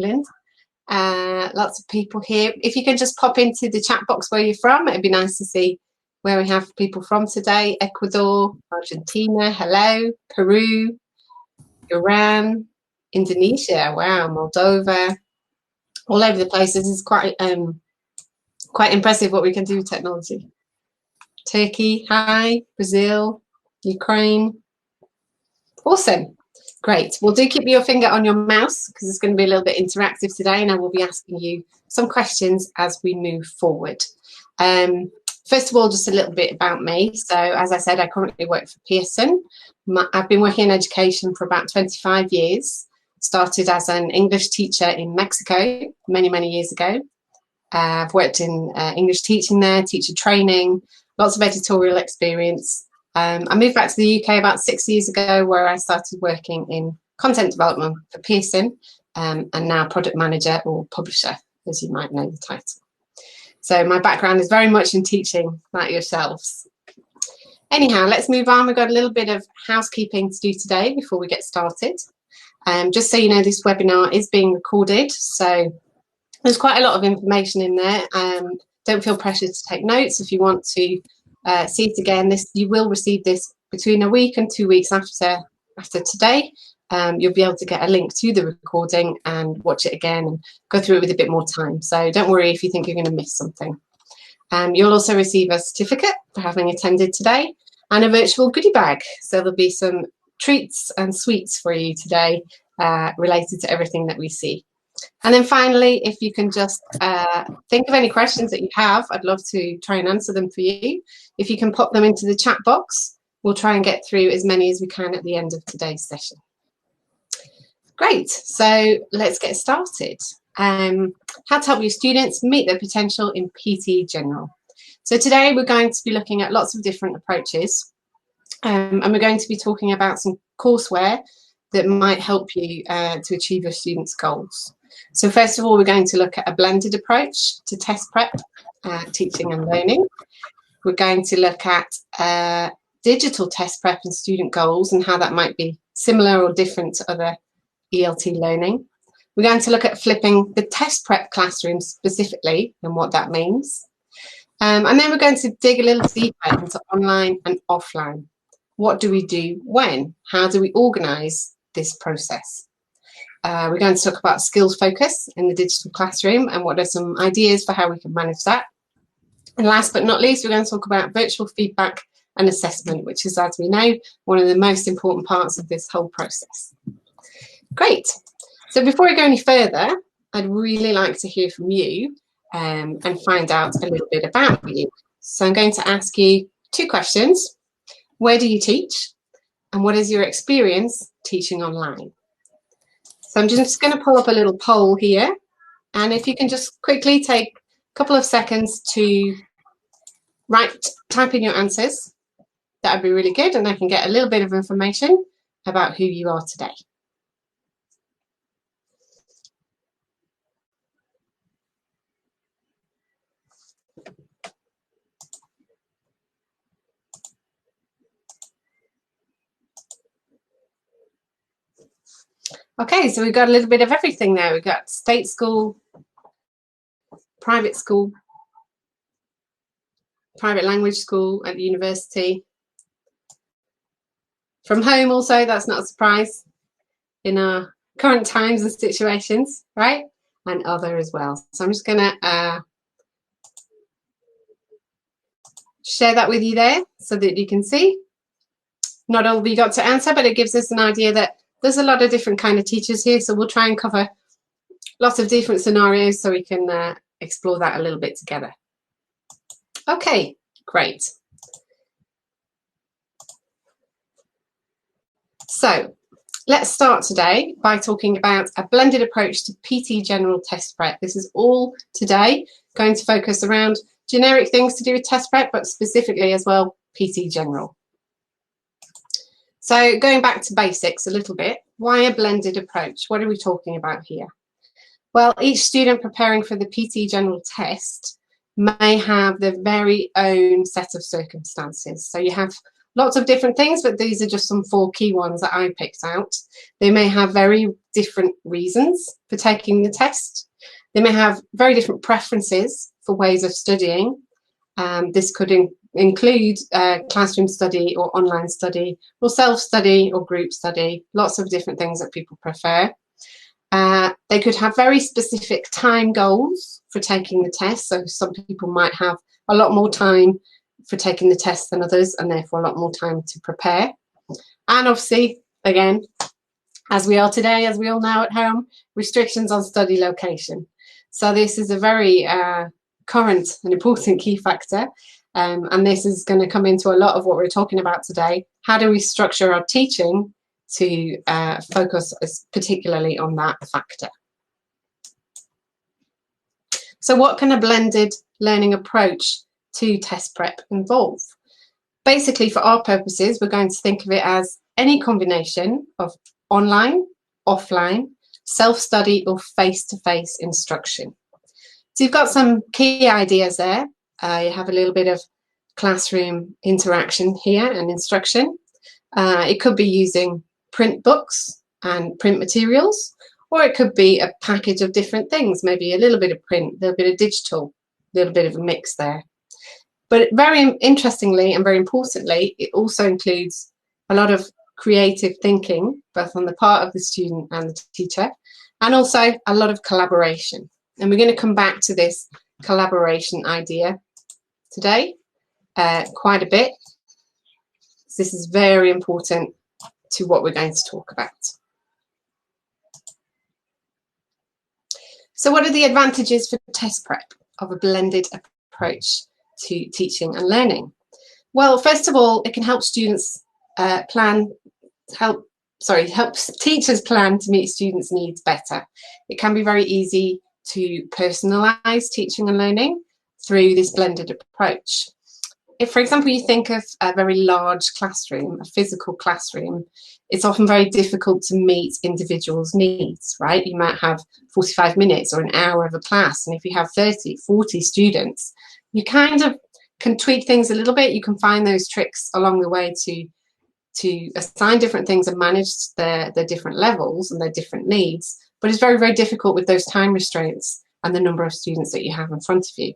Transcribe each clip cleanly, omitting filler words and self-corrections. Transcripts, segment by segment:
England. Lots of people here. If you can just pop into the chat box where you're from, it'd be nice to see where we have people from today. Ecuador, Argentina, hello, Peru, Iran, Indonesia, wow, Moldova, all over the place. This is quite impressive what we can do with technology. Turkey, hi, Brazil, Ukraine. Awesome. Great. Well, do keep your finger on your mouse because it's going to be a little bit interactive today, and I will be asking you some questions as we move forward. First of all, just a little bit about me. So, as I said, I currently work for Pearson. I've been working in education for about 25 years. Started as an English teacher in Mexico many, many years ago. I've worked in English teaching there, teacher training, lots of editorial experience. I moved back to the UK about 6 years ago, where I started working in content development for Pearson, and now product manager or publisher, as you might know the title. So my background is very much in teaching, like yourselves. Anyhow, let's move on. We've got a little bit of housekeeping to do today before we get started. Just so you know, this webinar is being recorded, so there's quite a lot of information in there. Don't feel pressured to take notes. If you want to see it again, you will receive this between a week and 2 weeks after today. You'll be able to get a link to the recording and watch it again and go through it with a bit more time. So don't worry if you think you're going to miss something. You'll also receive a certificate for having attended today and a virtual goodie bag. So there'll be some treats and sweets for you today related to everything that we see. And then finally, if you can just think of any questions that you have, I'd love to try and answer them for you. If you can pop them into the chat box, we'll try and get through as many as we can at the end of today's session. Great, so let's get started. How to help your students meet their potential in PTE General. So today we're going to be looking at lots of different approaches, and we're going to be talking about some courseware that might help you to achieve your students' goals. So first of all, we're going to look at a blended approach to test prep, teaching and learning. We're going to look at digital test prep and student goals and how that might be similar or different to other ELT learning. We're going to look at flipping the test prep classroom specifically and what that means. And then we're going to dig a little deeper into online and offline. What do we do when? How do we organise this process? We're going to talk about skills focus in the digital classroom and what are some ideas for how we can manage that. And last but not least, we're going to talk about virtual feedback and assessment, which is, as we know, one of the most important parts of this whole process. Great. So before we go any further, I'd really like to hear from you and find out a little bit about you. So I'm going to ask you 2 questions. Where do you teach? And what is your experience teaching online? So I'm just going to pull up a little poll here. And if you can just quickly take a couple of seconds to type in your answers, that would be really good. And I can get a little bit of information about who you are today. Okay, so we've got a little bit of everything there. We've got state school, private school, private language school at the university. From home also, that's not a surprise in our current times and situations, right? And other as well. So I'm just going to share that with you there so that you can see. Not all we got to answer, but it gives us an idea that there's a lot of different kind of teachers here, so we'll try and cover lots of different scenarios so we can explore that a little bit together. Okay, great. So let's start today by talking about a blended approach to PTE General test prep. This is all today going to focus around generic things to do with test prep, but specifically as well PTE General. So going back to basics a little bit, why a blended approach? What are we talking about here? Well, each student preparing for the PTE General test may have their very own set of circumstances. So you have lots of different things, but these are just some 4 key ones that I picked out. They may have very different reasons for taking the test. They may have very different preferences for ways of studying. This could include classroom study or online study or self-study or group study, lots of different things that people prefer. They could have very specific time goals for taking the test. So some people might have a lot more time for taking the test than others, and therefore a lot more time to prepare. And obviously, again, as we are today, as we all know at home, restrictions on study location. So this is a very current and important key factor. And this is going to come into a lot of what we're talking about today. How do we structure our teaching to focus particularly on that factor? So what can a blended learning approach to test prep involve? Basically, for our purposes, we're going to think of it as any combination of online, offline, self-study or face-to-face instruction. So you've got some key ideas there. You have a little bit of classroom interaction here and instruction. It could be using print books and print materials, or it could be a package of different things, maybe a little bit of print, a little bit of digital, a little bit of a mix there. But very interestingly and very importantly, it also includes a lot of creative thinking, both on the part of the student and the teacher, and also a lot of collaboration. And we're going to come back to this collaboration idea today quite a bit. This is very important to what we're going to talk about. So what are the advantages for test prep of a blended approach to teaching and learning? Well, first of all, it can help students helps teachers plan to meet students' needs better. It can be very easy to personalize teaching and learning through this blended approach. If, for example, you think of a very large classroom, a physical classroom, it's often very difficult to meet individuals' needs, right? You might have 45 minutes or an hour of a class, and if you have 30, 40 students, you kind of can tweak things a little bit. You can find those tricks along the way to assign different things and manage their different levels and their different needs. But it's very, very difficult with those time restraints and the number of students that you have in front of you.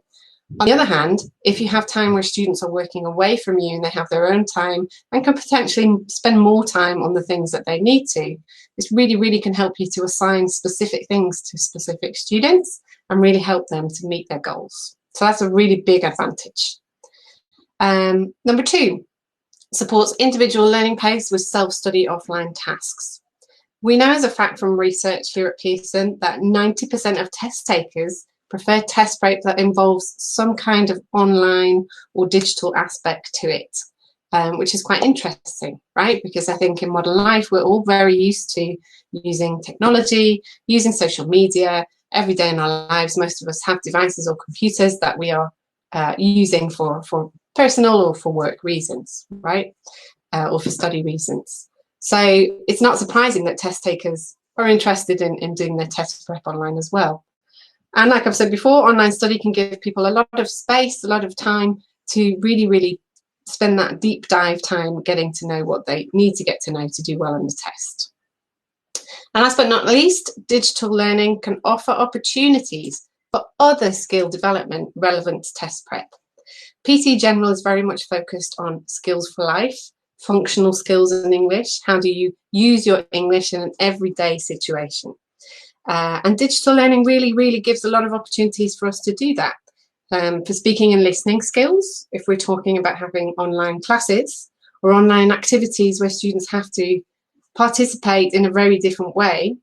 On the other hand, if you have time where students are working away from you and they have their own time and can potentially spend more time on the things that they need to, this really, really can help you to assign specific things to specific students and really help them to meet their goals. So that's a really big advantage. Number 2, supports individual learning pace with self-study offline tasks. We know as a fact from research here at Pearson that 90% of test takers prefer test prep that involves some kind of online or digital aspect to it, which is quite interesting, right? Because I think in modern life, we're all very used to using technology, using social media. Every day in our lives, most of us have devices or computers that we are using for personal or for work reasons, right? Or for study reasons. So it's not surprising that test takers are interested in doing their test prep online as well. And like I've said before, online study can give people a lot of space, a lot of time to really, really spend that deep dive time getting to know what they need to get to know to do well on the test. And last but not least, digital learning can offer opportunities for other skill development relevant to test prep. PTE General is very much focused on skills for life, functional skills in English. How do you use your English in an everyday situation? And digital learning really, really gives a lot of opportunities for us to do that. For speaking and listening skills, if we're talking about having online classes or online activities where students have to participate in a very different way,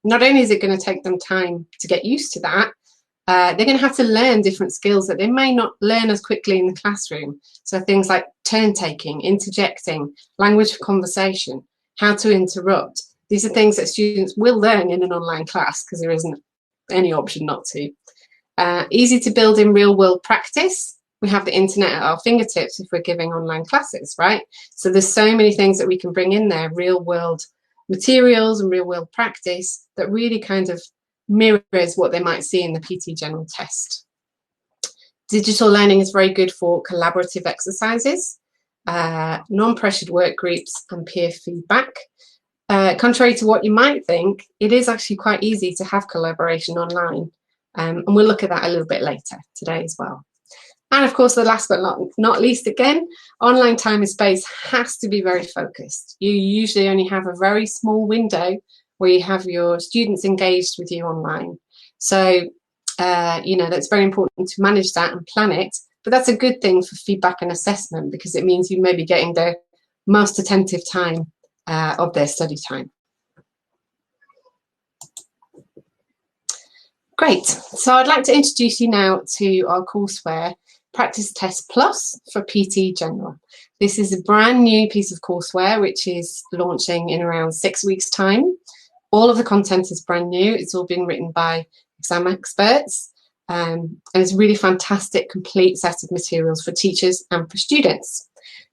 not only is it going to take them time to get used to that, they're going to have to learn different skills that they may not learn as quickly in the classroom. So things like turn taking, interjecting, language of conversation, how to interrupt. These are things that students will learn in an online class because there isn't any option not to. Easy to build in real world practice. We have the internet at our fingertips if we're giving online classes, right? So there's so many things that we can bring in there, real world materials and real world practice that really kind of mirrors what they might see in the PTE General test. Digital learning is very good for collaborative exercises. non-pressured work groups, and peer feedback. Contrary to what you might think, it is actually quite easy to have collaboration online. And we'll look at that a little bit later today as well. And of course, the last but not least, again, online time and space has to be very focused. You usually only have a very small window where you have your students engaged with you online. So, that's very important to manage that and plan it. But that's a good thing for feedback and assessment, because it means you may be getting the most attentive time of their study time. Great. So I'd like to introduce you now to our courseware, Practice Test Plus for PTE General. This is a brand new piece of courseware which is launching in around 6 weeks' time. All of the content is brand new. It's all been written by exam experts, and it's a really fantastic, complete set of materials for teachers and for students.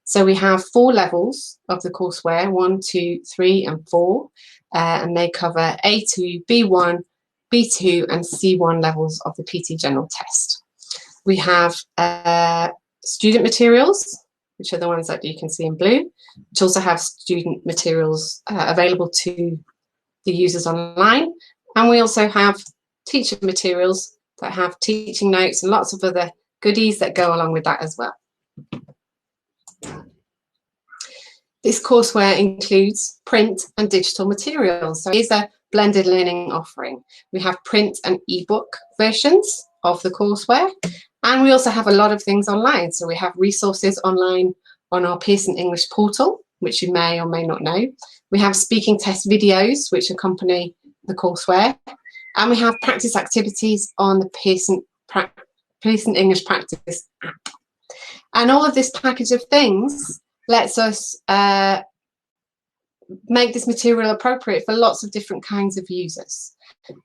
So we have 4 levels of the courseware, 1, 2, 3, and 4, and they cover A2, B1, B2, and C1 levels of the PTE General test. We have student materials, which are the ones that you can see in blue, which also have student materials available to the users online. And we also have teacher materials that have teaching notes and lots of other goodies that go along with that as well. This courseware includes print and digital materials. So it is a blended learning offering. We have print and ebook versions of the courseware, and we also have a lot of things online. So we have resources online on our Pearson English portal, which you may or may not know. We have speaking test videos which accompany the courseware, and we have practice activities on the Pearson English Practice app. And all of this package of things lets us make this material appropriate for lots of different kinds of users.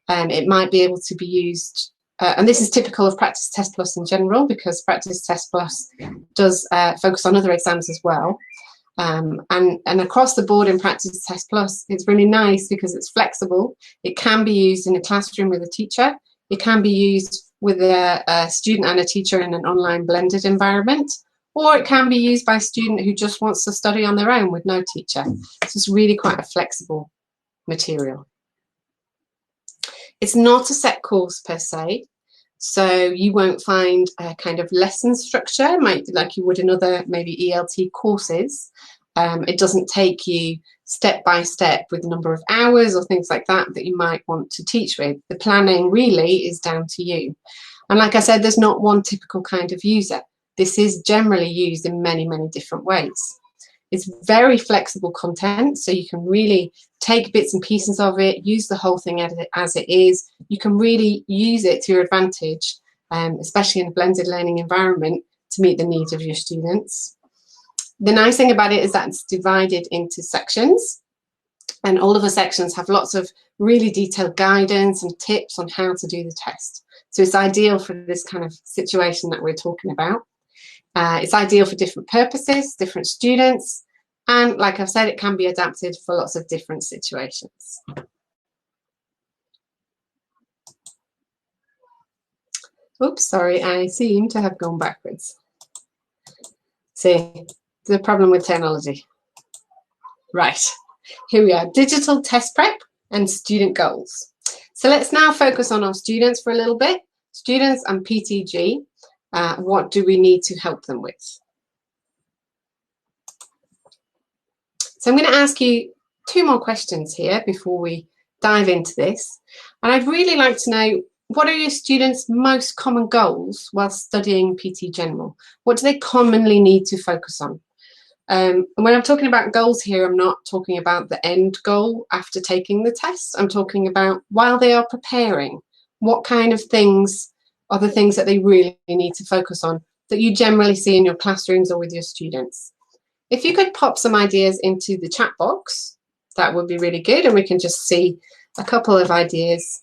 It might be able to be used, and this is typical of Practice Test Plus in general, because Practice Test Plus does focus on other exams as well. And across the board in Practice Test Plus, it's really nice because it's flexible. It can be used in a classroom with a teacher. It can be used with a student and a teacher in an online blended environment, or it can be used by a student who just wants to study on their own with no teacher. So it's really quite a flexible material. It's not a set course per se, so you won't find a kind of lesson structure like you would in other maybe ELT courses. It doesn't take you step by step with the number of hours or things like that that you might want to teach with. The planning really is down to you. And like I said, there's not one typical kind of user. This is generally used in many, many different ways. It's very flexible content, so you can really take bits and pieces of it, use the whole thing as it is. You can really use it to your advantage, especially in a blended learning environment, to meet the needs of your students. The nice thing about it is that it's divided into sections, and all of the sections have lots of really detailed guidance and tips on how to do the test. So it's ideal for this kind of situation that we're talking about. It's ideal for different purposes, different students, and like I've said, it can be adapted for lots of different situations. Oops, sorry, I seem to have gone backwards. See, the problem with technology. Right, here we are, digital test prep and student goals. So let's now focus on our students for a little bit. Students and PTG. What do we need to help them with? So I'm going to ask you 2 more questions here before we dive into this. And I'd really like to know, what are your students' most common goals while studying PTE General? What do they commonly need to focus on? And when I'm talking about goals here, I'm not talking about the end goal after taking the test. I'm talking about while they are preparing, what kind of things are the things that they really need to focus on that you generally see in your classrooms or with your students. If you could pop some ideas into the chat box, that would be really good, and we can just see a couple of ideas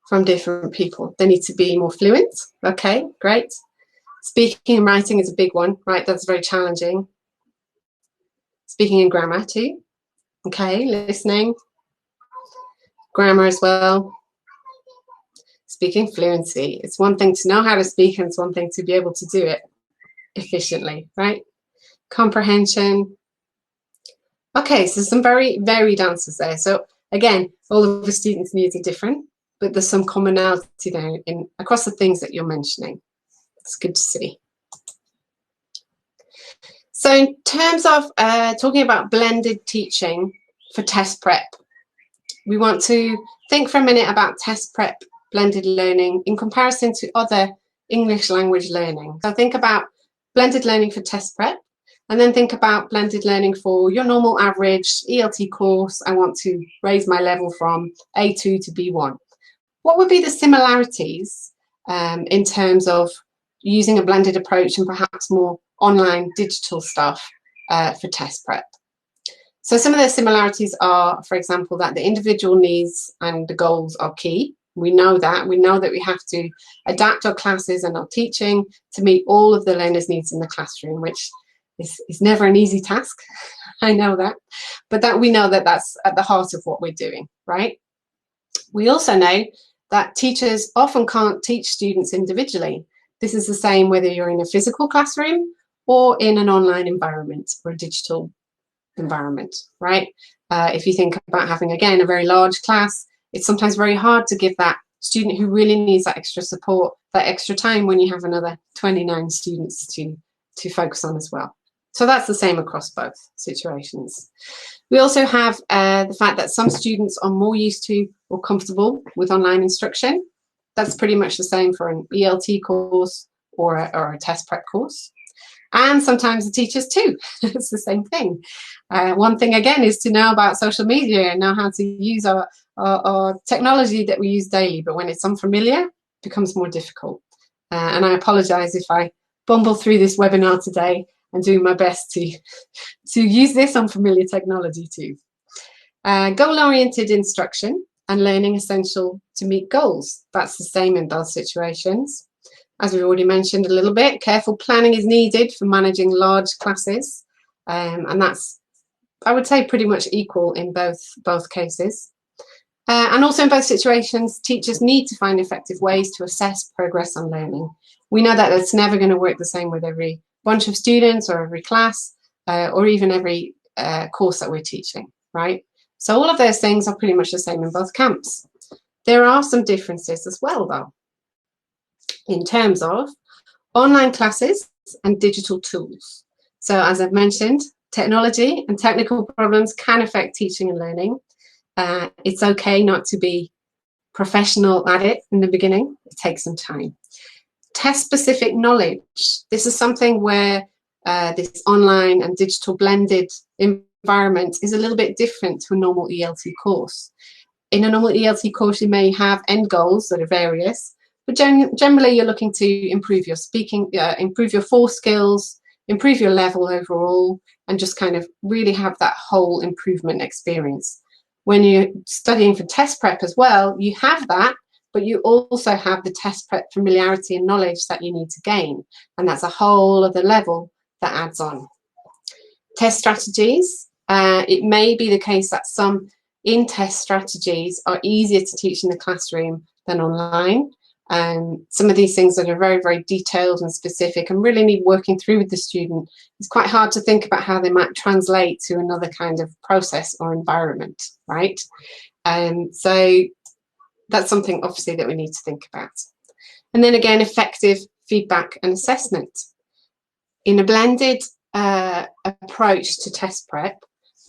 from different people. They need to be more fluent. Okay, great. Speaking and writing is a big one, right? That's very challenging. Speaking and grammar too. Okay, listening. Grammar as well. Speaking fluency. It's one thing to know how to speak and it's one thing to be able to do it. efficiently, right? Comprehension. Okay, so some very varied answers there. So again, all of the students' needs are different, but there's some commonality there across the things that you're mentioning. It's good to see. So in terms of talking about blended teaching for test prep, we want to think for a minute about test prep blended learning in comparison to other English language learning. So think about blended learning for test prep, and then think about blended learning for your normal average ELT course. I want to raise my level from A2 to B1. What would be the similarities in terms of using a blended approach and perhaps more online digital stuff for test prep? So some of the similarities are, for example, that the individual needs and the goals are key. We know that. We know that we have to adapt our classes and our teaching to meet all of the learners' needs in the classroom, which is never an easy task. I know that. But that we know that that's at the heart of what we're doing, right? We also know that teachers often can't teach students individually. This is the same whether you're in a physical classroom or in an online environment or a digital environment, right? If you think about having, again, a very large class, it's sometimes very hard to give that student who really needs that extra support, that extra time when you have another 29 students to focus on as well. So that's the same across both situations. We also have the fact that some students are more used to or comfortable with online instruction. That's pretty much the same for an ELT course or a test prep course. And sometimes the teachers too. It's the same thing. One thing, again, is to know about social media and know how to use our technology that we use daily. But when it's unfamiliar, it becomes more difficult. And I apologize if I bumble through this webinar today and do my best to use this unfamiliar technology too. Goal-oriented instruction and learning essential to meet goals. That's the same in both situations. As we already mentioned a little bit, careful planning is needed for managing large classes. And that's, I would say, pretty much equal in both cases. And also in both situations, teachers need to find effective ways to assess progress on learning. We know that it's never going to work the same with every bunch of students or every class or even every course that we're teaching, right? So all of those things are pretty much the same in both camps. There are some differences as well, though, in terms of online classes and digital tools. So as I've mentioned, technology and technical problems can affect teaching and learning. It's okay not to be professional at it in the beginning. It takes some time. Test-specific knowledge. This is something where this online and digital blended environment is a little bit different to a normal ELT course. In a normal ELT course, you may have end goals that are various, but generally you're looking to improve your speaking, improve your 4 skills, improve your level overall, and just kind of really have that whole improvement experience. When you're studying for test prep as well, you have that, but you also have the test prep familiarity and knowledge that you need to gain. And that's a whole other level that adds on. Test strategies. It may be the case that some in-test strategies are easier to teach in the classroom than online. Some of these things that are very, very detailed and specific and really need working through with the student, it's quite hard to think about how they might translate to another kind of process or environment, right? So that's something obviously that we need to think about. And then again, effective feedback and assessment. In a blended approach to test prep,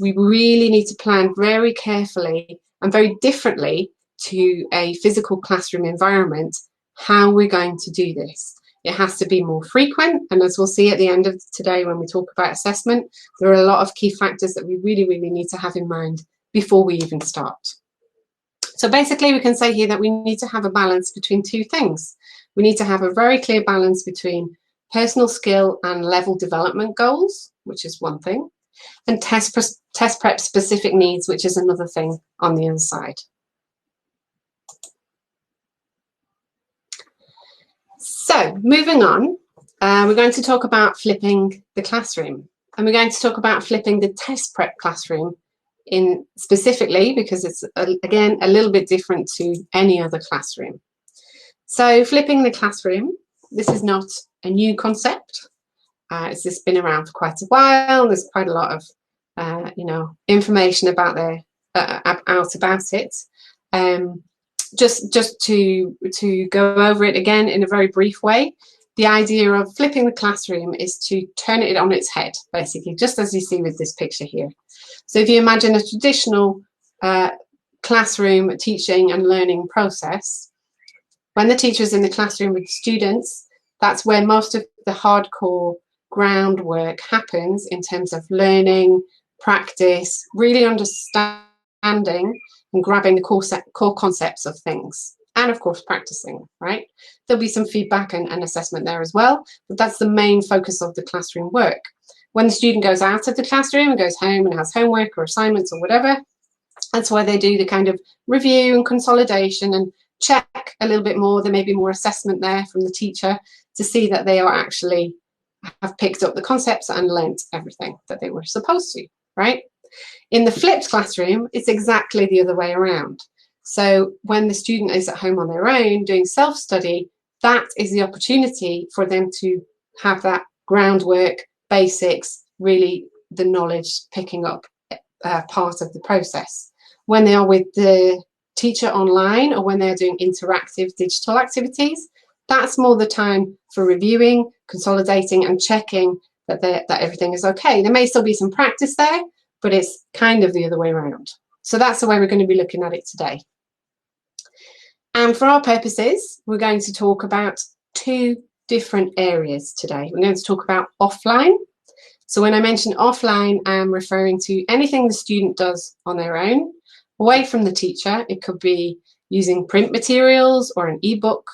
we really need to plan very carefully and very differently to a physical classroom environment how we're going to do this. It has to be more frequent, and as we'll see at the end of today when we talk about assessment, there are a lot of key factors that we really, really need to have in mind before we even start. So basically we can say here that we need to have a balance between 2 things. We need to have a very clear balance between personal skill and level development goals, which is one thing, and test prep specific needs, which is another thing on the other side. So moving on, we're going to talk about flipping the classroom, and we're going to talk about flipping the test prep classroom in specifically because it's again a little bit different to any other classroom. So flipping the classroom, this is not a new concept. It's just been around for quite a while. There's quite a lot of information about out about it. Just to go over it again in a very brief way, the idea of flipping the classroom is to turn it on its head, basically, just as you see with this picture here. So if you imagine a traditional classroom teaching and learning process, when the teacher is in the classroom with students, that's where most of the hardcore groundwork happens in terms of learning, practice, really understanding and grabbing the core concepts of things, and of course practicing, right? There'll be some feedback and assessment there as well, but that's the main focus of the classroom work. When the student goes out of the classroom and goes home and has homework or assignments or whatever, that's why they do the kind of review and consolidation and check a little bit more. There may be more assessment there from the teacher to see that they are actually have picked up the concepts and learnt everything that they were supposed to, right? In the flipped classroom, it's exactly the other way around. So when the student is at home on their own doing self-study, that is the opportunity for them to have that groundwork, basics, really the knowledge picking up part of the process. When they are with the teacher online or when they're doing interactive digital activities, that's more the time for reviewing, consolidating and checking that everything is okay. There may still be some practice there, but it's kind of the other way around. So that's the way we're going to be looking at it today. And for our purposes, we're going to talk about two different areas today. We're going to talk about offline. So when I mention offline, I'm referring to anything the student does on their own, away from the teacher. It could be using print materials or an ebook,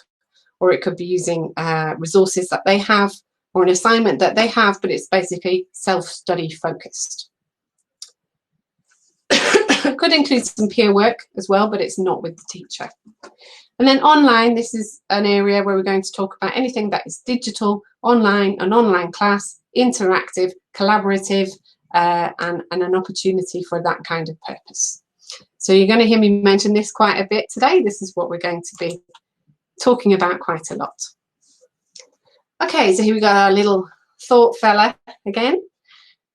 or it could be using resources that they have or an assignment that they have, but it's basically self-study focused. It could include some peer work as well, but it's not with the teacher. And then online, this is an area where we're going to talk about anything that is digital, online, an online class, interactive, collaborative, and an opportunity for that kind of purpose. So you're going to hear me mention this quite a bit today. This is what we're going to be talking about quite a lot. Okay, so here we got our little thought fella again.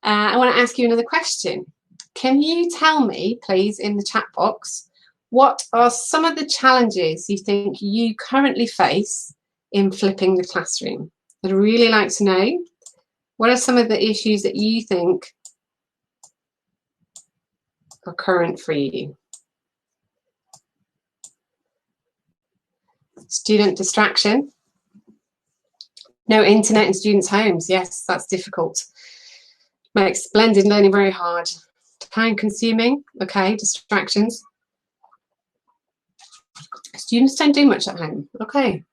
I want to ask you another question. Can you tell me, please, in the chat box, what are some of the challenges you think you currently face in flipping the classroom? I'd really like to know, what are some of the issues that you think are current for you? Student distraction. No internet in students' homes. Yes, that's difficult. Makes blended learning very hard. Time consuming. Okay, distractions. Students don't do much at home. Okay.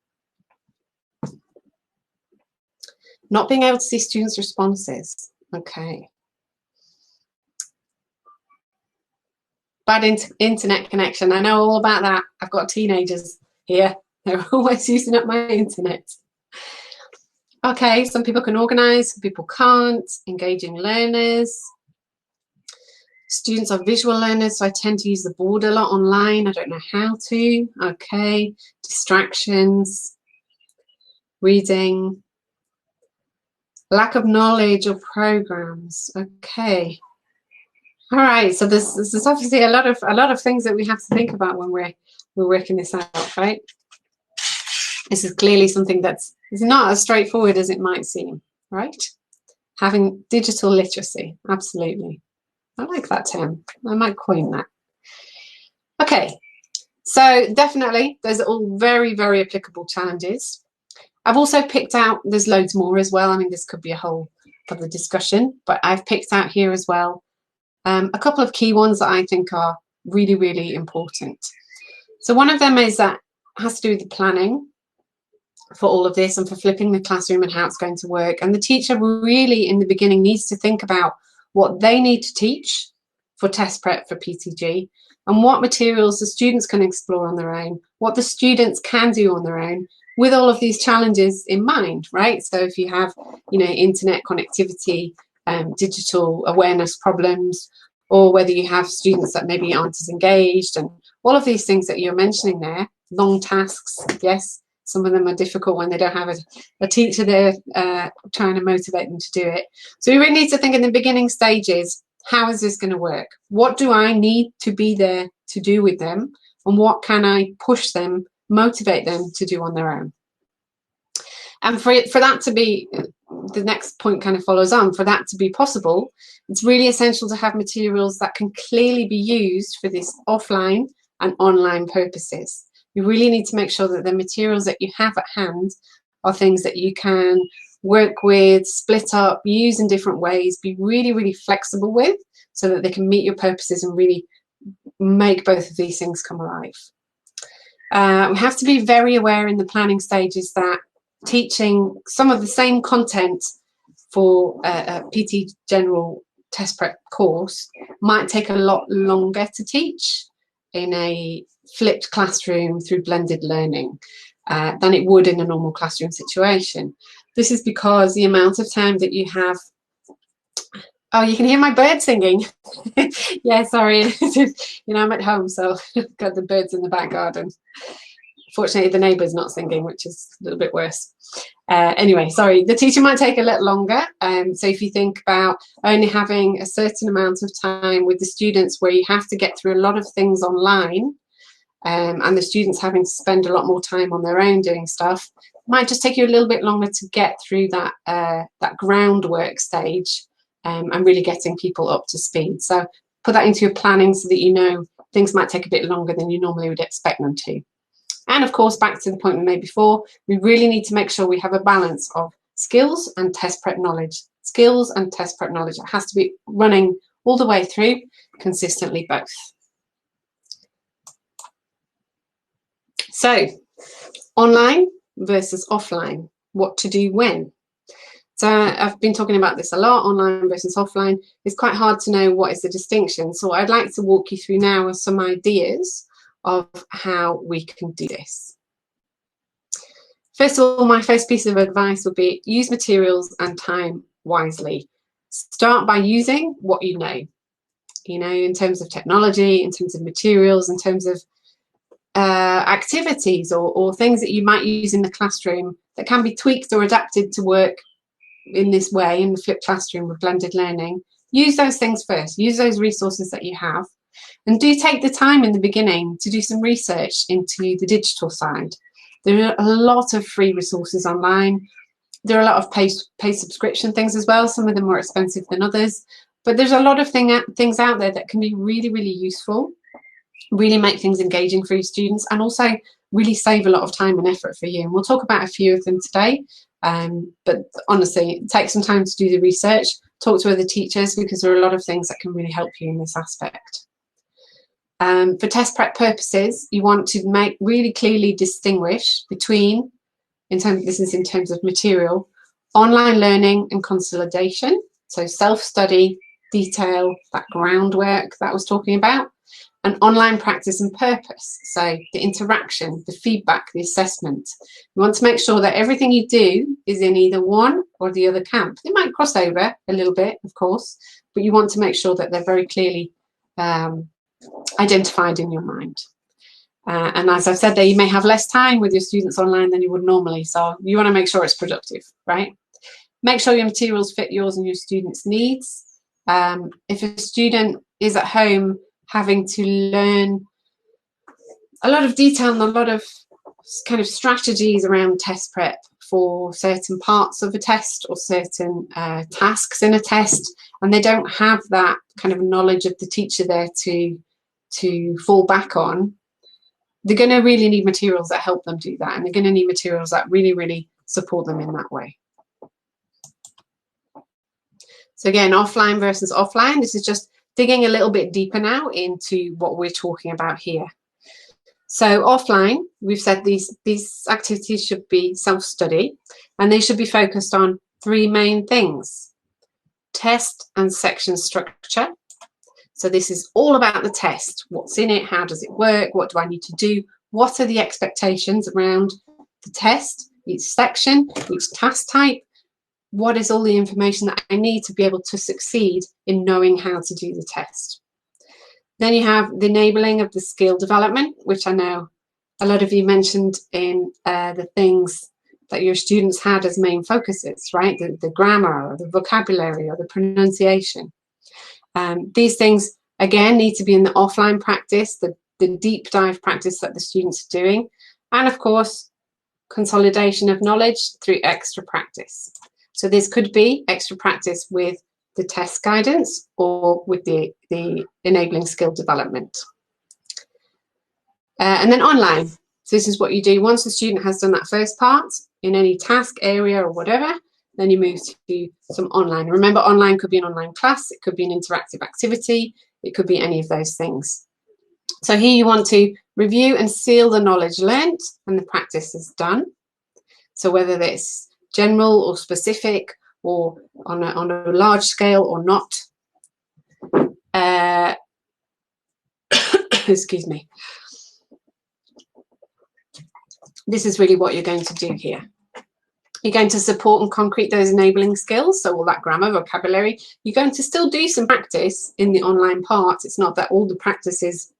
Not being able to see students' responses. Okay. Bad internet connection. I know all about that. I've got teenagers here. They're always using up my internet. Okay, some people can organise, some people can't. Engaging learners. Students are visual learners, so I tend to use the board a lot online. I don't know how to. Okay, distractions, reading, lack of knowledge or programs. Okay, all right. So this is obviously a lot of things that we have to think about when we're working this out, right? This is clearly something that's not as straightforward as it might seem, right? Having digital literacy, absolutely. I like that term. I might coin that. Okay, so definitely there's all very, very applicable challenges. I've also picked out, there's loads more as well. I mean, this could be a whole other discussion, but I've picked out here as well a couple of key ones that I think are really, really important. So one of them is that has to do with the planning for all of this and for flipping the classroom and how it's going to work. And the teacher really in the beginning needs to think about what they need to teach for test prep for PTG and what materials the students can explore on their own, what the students can do on their own with all of these challenges in mind, right? So if you have, internet connectivity, digital awareness problems, or whether you have students that maybe aren't as engaged and all of these things that you're mentioning there, long tasks, yes, Some of them are difficult when they don't have a teacher there trying to motivate them to do it. So we really need to think in the beginning stages, how is this going to work? What do I need to be there to do with them? And what can I push them, motivate them to do on their own? And for that to be, the next point kind of follows on, for that to be possible, it's really essential to have materials that can clearly be used for this offline and online purposes. You really need to make sure that the materials that you have at hand are things that you can work with, split up, use in different ways, be really, really flexible with, so that they can meet your purposes and really make both of these things come alive. We have to be very aware in the planning stages that teaching some of the same content for a PTE General test prep course might take a lot longer to teach in a flipped classroom through blended learning than it would in a normal classroom situation. This is because the amount of time that you have. Oh, you can hear my bird singing. Yeah, sorry. I'm at home, so I've got the birds in the back garden. Fortunately, the neighbour's not singing, which is a little bit worse. Anyway, sorry, the teaching might take a little longer. So if you think about only having a certain amount of time with the students where you have to get through a lot of things online, and the students having to spend a lot more time on their own doing stuff, it might just take you a little bit longer to get through that groundwork stage and really getting people up to speed. So put that into your planning so that you know things might take a bit longer than you normally would expect them to. And of course, back to the point we made before, we really need to make sure we have a balance of skills and test prep knowledge. Skills and test prep knowledge. It has to be running all the way through, consistently both. So, online versus offline, what to do when? So I've been talking about this a lot, online versus offline. It's quite hard to know what is the distinction. So what I'd like to walk you through now are some ideas of how we can do this. First of all, my first piece of advice would be use materials and time wisely. Start by using what you know, in terms of technology, in terms of materials, in terms of activities or things that you might use in the classroom that can be tweaked or adapted to work in this way in the flipped classroom with blended learning. Use those things first. Use those resources that you have. And do take the time in the beginning to do some research into the digital side. There are a lot of free resources online. There are a lot of paid subscription things as well. Some of them more expensive than others. But there's a lot of things out there that can be really, really useful, really make things engaging for your students, and also really save a lot of time and effort for you. And we'll talk about a few of them today. But honestly, take some time to do the research, talk to other teachers, because there are a lot of things that can really help you in this aspect. For test prep purposes, you want to really clearly distinguish between, this is in terms of material, online learning and consolidation. So self-study, detail, that groundwork that I was talking about, and online practice and purpose. So the interaction, the feedback, the assessment. You want to make sure that everything you do is in either one or the other camp. It might cross over a little bit, of course, but you want to make sure that they're very clearly identified in your mind. And as I've said there, you may have less time with your students online than you would normally, so you want to make sure it's productive, right? Make sure your materials fit yours and your students' needs. If a student is at home having to learn a lot of detail and a lot of kind of strategies around test prep for certain parts of a test or certain tasks in a test, and they don't have that kind of knowledge of the teacher there to fall back on, they're going to really need materials that help them do that, and they're going to need materials that really, really support them in that way. So again, offline versus offline, this is just digging a little bit deeper now into what we're talking about here. So offline, we've said these activities should be self-study, and they should be focused on three main things: test and section structure. So this is all about the test. What's in it? How does it work? What do I need to do? What are the expectations around the test, each section, each task type? What is all the information that I need to be able to succeed in knowing how to do the test? Then you have the enabling of the skill development, which I know a lot of you mentioned in the things that your students had as main focuses, right? The grammar or the vocabulary or the pronunciation. These things, again, need to be in the offline practice, the deep dive practice that the students are doing. And of course, consolidation of knowledge through extra practice. So this could be extra practice with the test guidance or with the enabling skill development. And then online. So this is what you do once the student has done that first part in any task area or whatever, then you move to some online. Remember, online could be an online class, it could be an interactive activity, it could be any of those things. So here you want to review and seal the knowledge learnt and the practice is done. So whether it's general or specific or on a large scale or not. Excuse me. This is really what you're going to do here. You're going to support and concrete those enabling skills, so all that grammar, vocabulary. You're going to still do some practice in the online part. It's not that all the practice is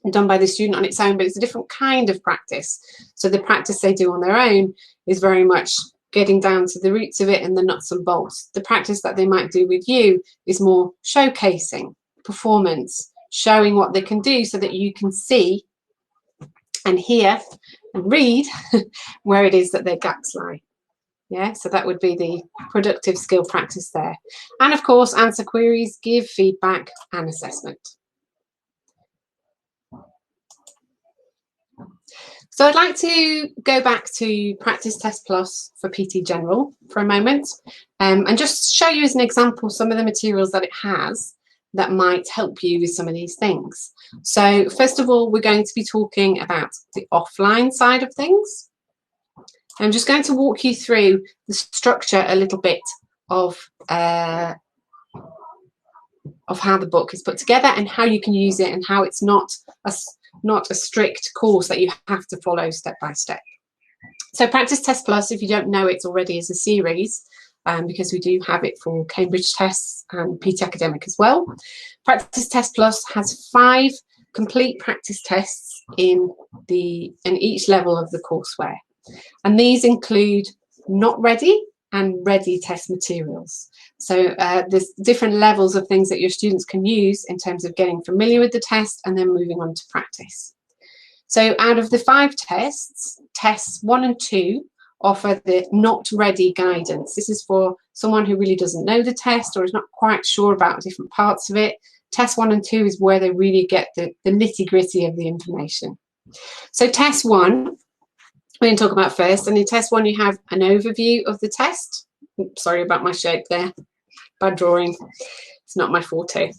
done by the student on its own, but it's a different kind of practice. So the practice they do on their own is very much getting down to the roots of it and the nuts and bolts. The practice that they might do with you is more showcasing, performance, showing what they can do so that you can see and hear and read where it is that their gaps lie. Yeah, so that would be the productive skill practice there. And of course, answer queries, give feedback and assessment. So I'd like to go back to Practice Test Plus for PTE General for a moment and just show you as an example some of the materials that it has that might help you with some of these things. So first of all, we're going to be talking about the offline side of things. I'm just going to walk you through the structure a little bit of how the book is put together and how you can use it and how it's not a strict course that you have to follow step by step. So Practice Test Plus, if you don't know it already, is a series because we do have it for Cambridge tests and PT Academic as well. Practice Test Plus has 5 complete practice tests in each level of the courseware. And these include not ready and ready test materials. So there's different levels of things that your students can use in terms of getting familiar with the test and then moving on to practice. So out of the 5 tests, tests 1 and 2 offer the not ready guidance. This is for someone who really doesn't know the test or is not quite sure about different parts of it. Test 1 and 2 is where they really get the nitty-gritty of the information. So test 1, we're going to talk about first. And in test 1, you have an overview of the test. Oops, sorry about my shape there. Bad drawing. It's not my forte.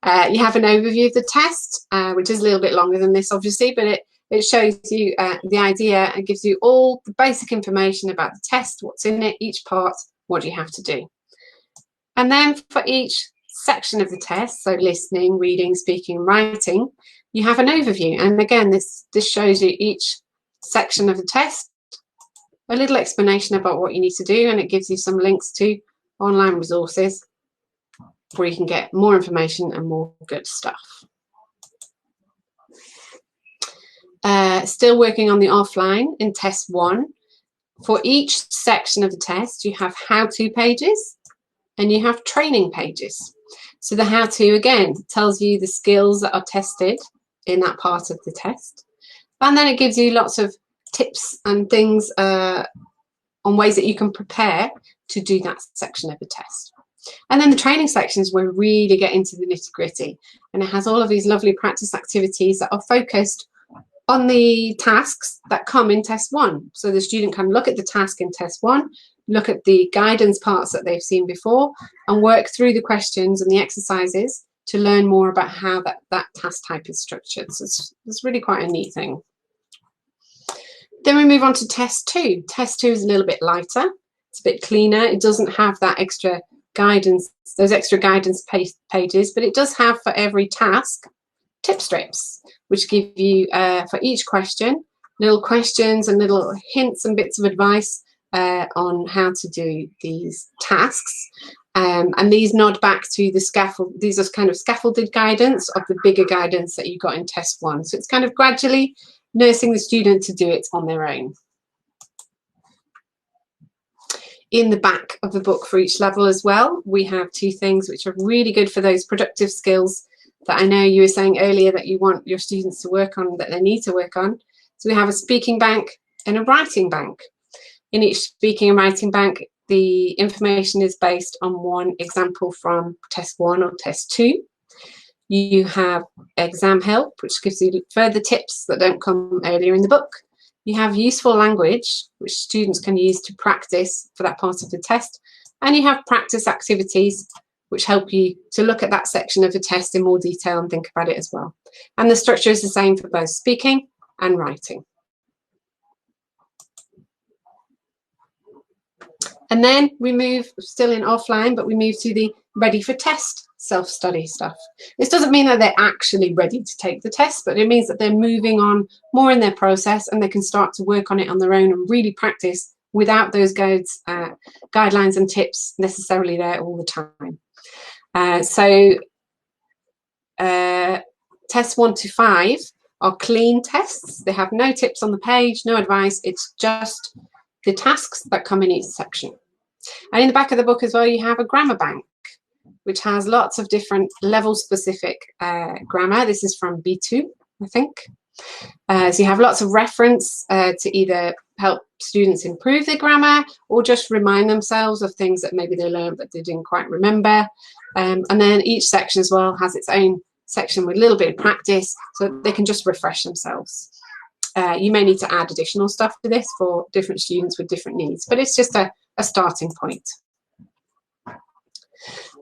You have an overview of the test, which is a little bit longer than this, obviously, but it shows you the idea and gives you all the basic information about the test, what's in it, each part, what you have to do. And then for each section of the test, so listening, reading, speaking, and writing, you have an overview. And again, this shows you each section of the test, a little explanation about what you need to do, and it gives you some links to online resources where you can get more information and more good stuff. Still working on the offline in test 1. For each section of the test, you have how-to pages and you have training pages. So the how-to, again, tells you the skills that are tested in that part of the test. And then it gives you lots of tips and things on ways that you can prepare to do that section of the test. And then the training sections where we really get into the nitty-gritty. And it has all of these lovely practice activities that are focused on the tasks that come in test 1. So the student can look at the task in test 1, look at the guidance parts that they've seen before, and work through the questions and the exercises to learn more about how that task type is structured. So it's really quite a neat thing. Then we move on to test 2. Test 2 is a little bit lighter. It's a bit cleaner. It doesn't have that extra guidance, those extra guidance pages, but it does have for every task tip strips, which give you for each question little questions and little hints and bits of advice on how to do these tasks. And these nod back to the scaffold. These are kind of scaffolded guidance of the bigger guidance that you got in test 1. So it's kind of gradually nursing the student to do it on their own. In the back of the book for each level as well, we have 2 things which are really good for those productive skills that I know you were saying earlier that you want your students to work on, that they need to work on. So we have a speaking bank and a writing bank. In each speaking and writing bank, the information is based on one example from test 1 or test 2. You have exam help, which gives you further tips that don't come earlier in the book. You have useful language, which students can use to practice for that part of the test. And you have practice activities, which help you to look at that section of the test in more detail and think about it as well. And the structure is the same for both speaking and writing. And then we move, still in offline, but we move to the ready for test self-study stuff. This doesn't mean that they're actually ready to take the test, but it means that they're moving on more in their process and they can start to work on it on their own and really practice without those guidelines and tips necessarily there all the time. Tests 1 to 5 are clean tests. They have no tips on the page, no advice. It's just the tasks that come in each section. And in the back of the book as well, you have a grammar bank, which has lots of different level-specific grammar. This is from B2, I think. So you have lots of reference to either help students improve their grammar or just remind themselves of things that maybe they learned but they didn't quite remember. And then each section as well has its own section with a little bit of practice so that they can just refresh themselves. You may need to add additional stuff to this for different students with different needs, but it's just a starting point.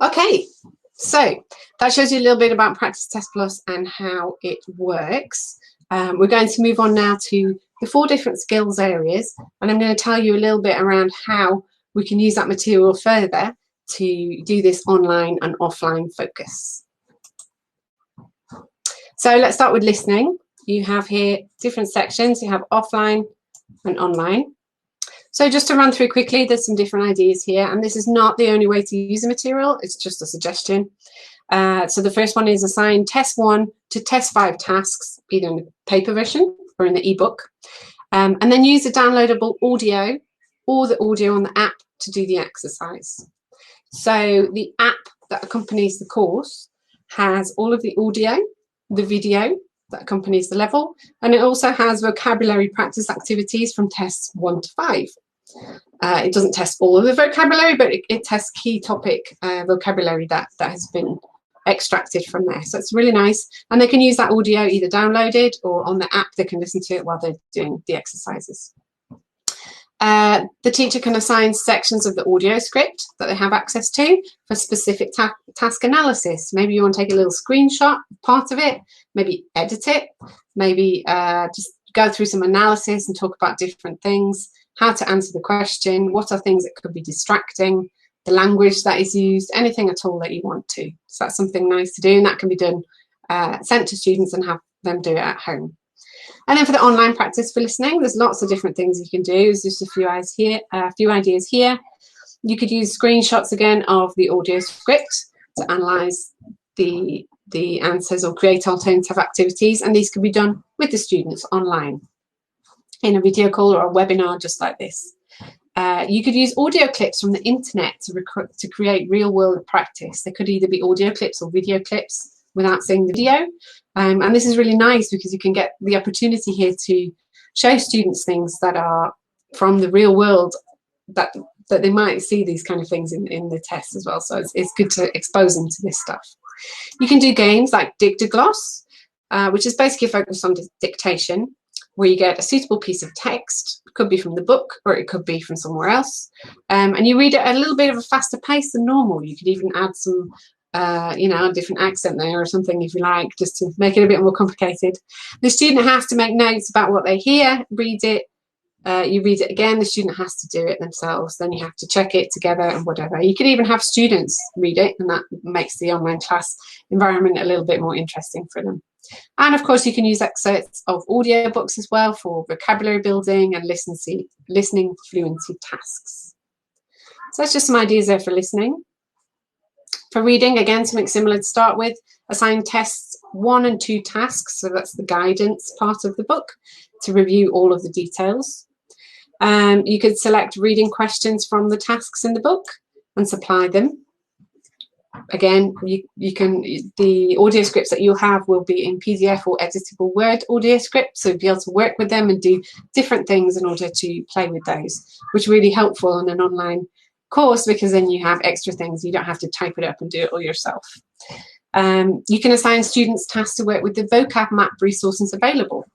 Okay, so that shows you a little bit about Practice Test Plus and how it works. We're going to move on now to the 4 different skills areas, and I'm going to tell you a little bit around how we can use that material further to do this online and offline focus. So let's start with listening. You have here different sections. You have offline and online. So just to run through quickly, there's some different ideas here, and this is not the only way to use the material, it's just a suggestion. So the first one is assign test 1 to test 5 tasks, either in the paper version or in the ebook, and then use the downloadable audio or the audio on the app to do the exercise. So the app that accompanies the course has all of the audio, the video that accompanies the level, and it also has vocabulary practice activities from tests 1 to 5. It doesn't test all of the vocabulary, but it tests key topic vocabulary that has been extracted from there. So it's really nice, and they can use that audio either downloaded or on the app. They can listen to it while they're doing the exercises. The teacher can assign sections of the audio script that they have access to for specific task analysis. Maybe you want to take a little screenshot, part of it, maybe edit it, maybe just go through some analysis and talk about different things, how to answer the question, what are things that could be distracting, the language that is used, anything at all that you want to. So that's something nice to do, and that can be done, sent to students and have them do it at home. And then for the online practice for listening, there's lots of different things you can do. There's just a few ideas here. You could use screenshots again of the audio script to analyse the answers or create alternative activities, and these can be done with the students online in a video call or a webinar just like this. You could use audio clips from the internet to create real-world practice. They could either be audio clips or video clips without seeing the video. And this is really nice because you can get the opportunity here to show students things that are from the real world that they might see these kind of things in the test as well. So it's good to expose them to this stuff. You can do games like Dictogloss, which is basically focused on dictation, where you get a suitable piece of text. It could be from the book or it could be from somewhere else. And you read it at a little bit of a faster pace than normal. You could even add some a different accent there or something if you like, just to make it a bit more complicated. The student has to make notes about what they hear, read it, you read it again, the student has to do it themselves, then you have to check it together and whatever. You could even have students read it, and that makes the online class environment a little bit more interesting for them. And of course you can use excerpts of audio books as well for vocabulary building and listening fluency tasks. So that's just some ideas there for listening. For reading, again, something similar to start with. Assign tests 1 and 2 tasks, so that's the guidance part of the book, to review all of the details. You could select reading questions from the tasks in the book and supply them. Again, the audio scripts that you'll have will be in PDF or editable Word audio scripts, so you'll be able to work with them and do different things in order to play with those, which is really helpful in an online course, because then you have extra things. You don't have to type it up and do it all yourself. You can assign students tasks to work with the vocab map resources available.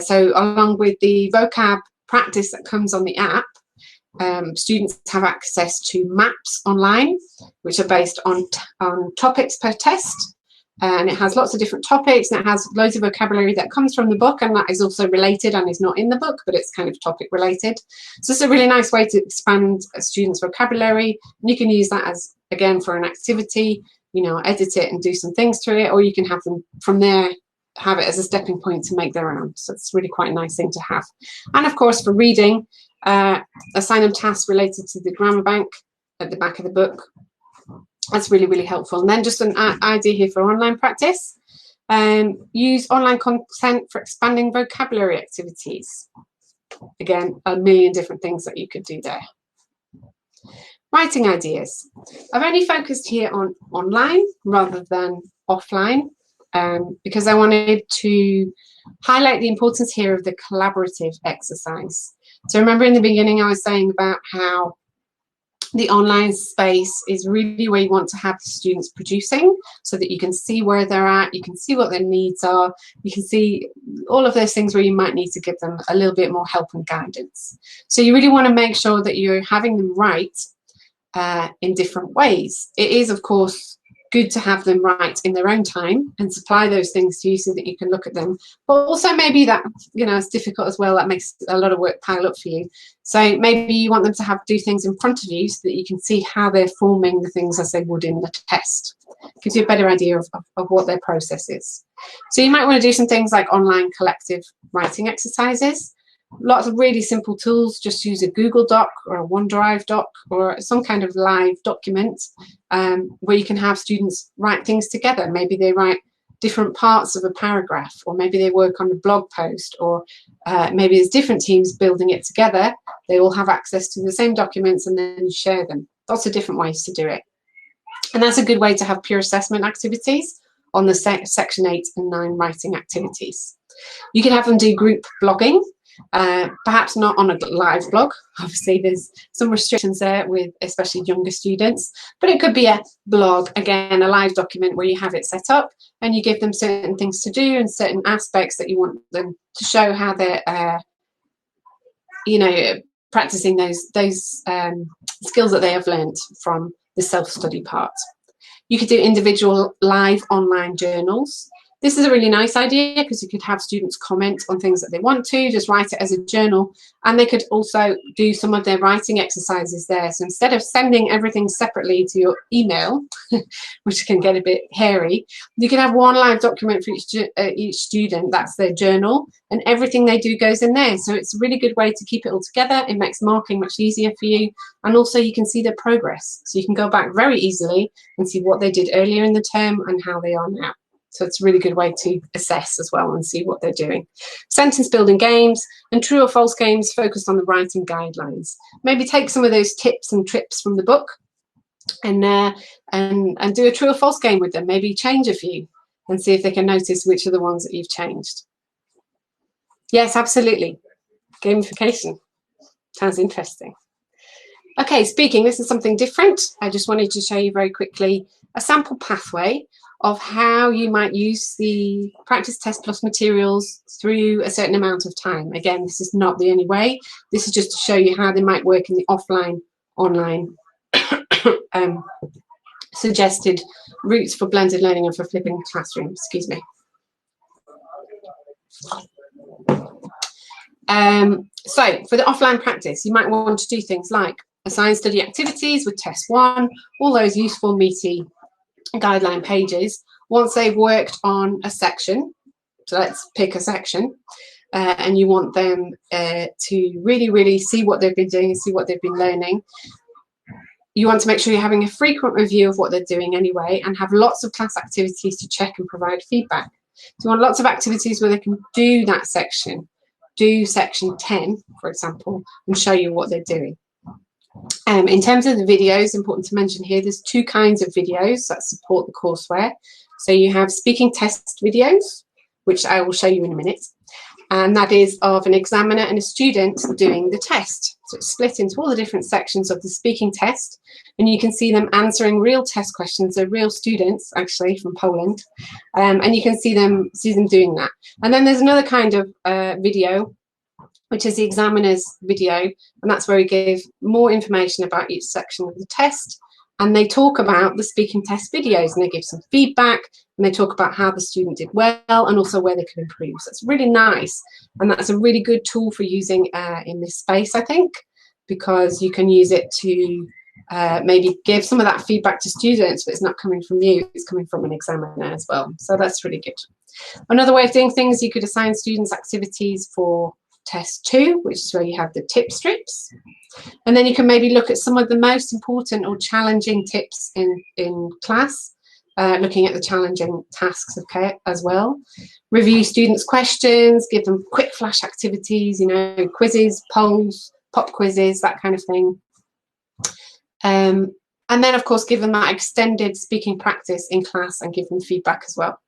So along with the vocab practice that comes on the app, students have access to maps online, which are based on topics per test, and it has lots of different topics, and it has loads of vocabulary that comes from the book, and that is also related and is not in the book, but it's kind of topic related. So it's a really nice way to expand a student's vocabulary, and you can use that as, again, for an activity, you know, edit it and do some things to it, or you can have them from there, have it as a stepping point to make their own. So it's really quite a nice thing to have. And of course, for reading, assign them tasks related to the grammar bank at the back of the book. That's really, really helpful. And then just an idea here for online practice. Use online content for expanding vocabulary activities. Again, a million different things that you could do there. Writing ideas. I've only focused here on online rather than offline, because I wanted to highlight the importance here of the collaborative exercise. So remember in the beginning I was saying about how the online space is really where you want to have the students producing, so that you can see where they're at, you can see what their needs are, you can see all of those things where you might need to give them a little bit more help and guidance. So you really want to make sure that you're having them write in different ways. It is, of course, good to have them write in their own time and supply those things to you so that you can look at them. But also maybe that, you know, it's difficult as well. That makes a lot of work pile up for you. So maybe you want them to do things in front of you so that you can see how they're forming the things as they would in the test. Gives you a better idea of what their process is. So you might want to do some things like online collective writing exercises. Lots of really simple tools. Just use a Google Doc or a OneDrive doc or some kind of live document where you can have students write things together. Maybe they write different parts of a paragraph, or maybe they work on a blog post, or maybe there's different teams building it together. They all have access to the same documents and then share them. Lots of different ways to do it. And that's a good way to have peer assessment activities on the section 8 and 9 writing activities. You can have them do group blogging. Perhaps not on a live blog. Obviously there's some restrictions there with especially younger students, but it could be a blog, again, a live document where you have it set up and you give them certain things to do and certain aspects that you want them to show how they're you know, practicing those skills that they have learned from the self-study part. You could do individual live online journals. This is a really nice idea because you could have students comment on things that they want to, just write it as a journal, and they could also do some of their writing exercises there. So instead of sending everything separately to your email, which can get a bit hairy, you can have one live document for each student. That's their journal, and everything they do goes in there. So it's a really good way to keep it all together. It makes marking much easier for you, and also you can see their progress. So you can go back very easily and see what they did earlier in the term and how they are now. So it's a really good way to assess as well and see what they're doing. Sentence building games and true or false games focused on the writing guidelines. Maybe take some of those tips and trips from the book and do a true or false game with them. Maybe change a few and see if they can notice which are the ones that you've changed. Yes, absolutely. Gamification. Sounds interesting. Okay, speaking, this is something different. I just wanted to show you very quickly a sample pathway of how you might use the Practice Test Plus materials through a certain amount of time. Again, this is not the only way. This is just to show you how they might work in the offline, online suggested routes for blended learning and for flipping classrooms. Excuse me. So for the offline practice, you might want to do things like assign study activities with test 1, all those useful, meaty guideline pages. Once they've worked on a section, so let's pick a section, and you want them to really see what they've been doing and see what they've been learning, You want to make sure you're having a frequent review of what they're doing anyway, and have lots of class activities to check and provide feedback. So you want lots of activities where they can do that section, do section 10, for example, and show you what they're doing. In terms of the videos, important to mention here, there's two kinds of videos that support the courseware. So you have speaking test videos, which I will show you in a minute, and that is of an examiner and a student doing the test. So it's split into all the different sections of the speaking test, and you can see them answering real test questions. They're real students, actually, from Poland, and you can see them doing that. And then there's another kind of video, which is the examiner's video, and that's where we give more information about each section of the test, and they talk about the speaking test videos, and they give some feedback, and they talk about how the student did well and also where they can improve. So it's really nice, and that's a really good tool for using in this space, I think, because you can use it to maybe give some of that feedback to students, but it's not coming from you, it's coming from an examiner as well. So that's really good. Another way of doing things, you could assign students activities for test 2, which is where you have the tip strips, and then you can maybe look at some of the most important or challenging tips in class, looking at the challenging tasks, okay, as well. Review students' questions, give them quick flash activities, you know, quizzes, polls, pop quizzes, that kind of thing. And then, of course, give them that extended speaking practice in class and give them feedback as well.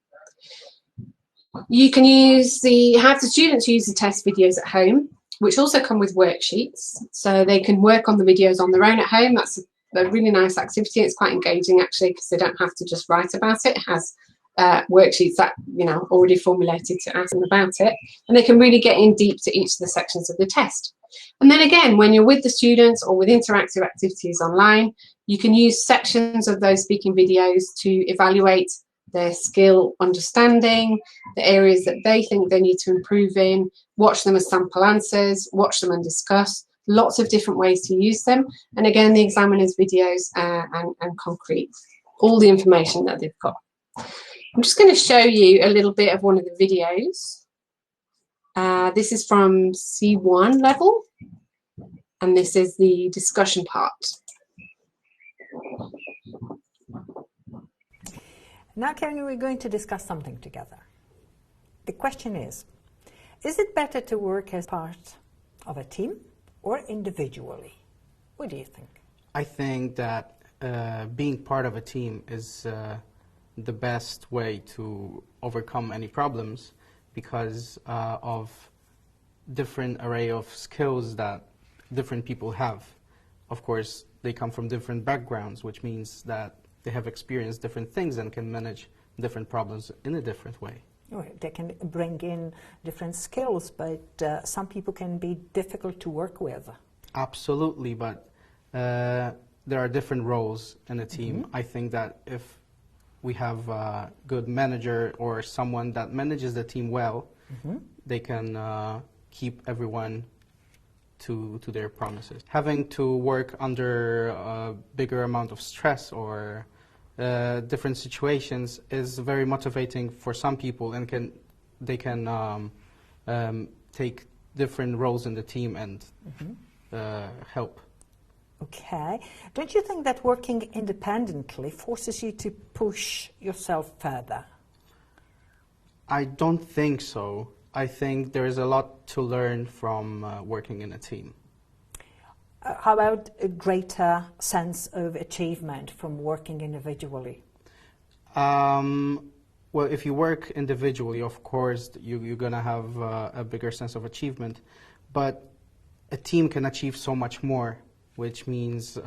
You can have the students use the test videos at home, which also come with worksheets, so they can work on the videos on their own at home. That's a really nice activity. It's quite engaging, actually, because they don't have to just write about it. It has worksheets that, you know, already formulated to ask them about it, and they can really get in deep to each of the sections of the test. And then again, when you're with the students or with interactive activities online, you can use sections of those speaking videos to evaluate their skill understanding, the areas that they think they need to improve in, watch them as sample answers, watch them and discuss, lots of different ways to use them. And again, the examiner's videos and concrete, all the information that they've got. I'm just going to show you a little bit of one of the videos. This is from C1 level, and this is the discussion part. Now, Karen, we're going to discuss something together. The question is it better to work as part of a team or individually? What do you think? I think that being part of a team is the best way to overcome any problems because of different array of skills that different people have. Of course, they come from different backgrounds, which means that they have experienced different things and can manage different problems in a different way. They can bring in different skills, but some people can be difficult to work with. Absolutely, but there are different roles in a team. Mm-hmm. I think that if we have a good manager or someone that manages the team well, mm-hmm. they can keep everyone to their promises. Having to work under a bigger amount of stress or different situations is very motivating for some people, and they can take different roles in the team and mm-hmm. Help. Okay. Don't you think that working independently forces you to push yourself further? I don't think so. I think there is a lot to learn from working in a team. How about a greater sense of achievement from working individually? Well, if you work individually, of course, you're going to have a bigger sense of achievement. But a team can achieve so much more, which means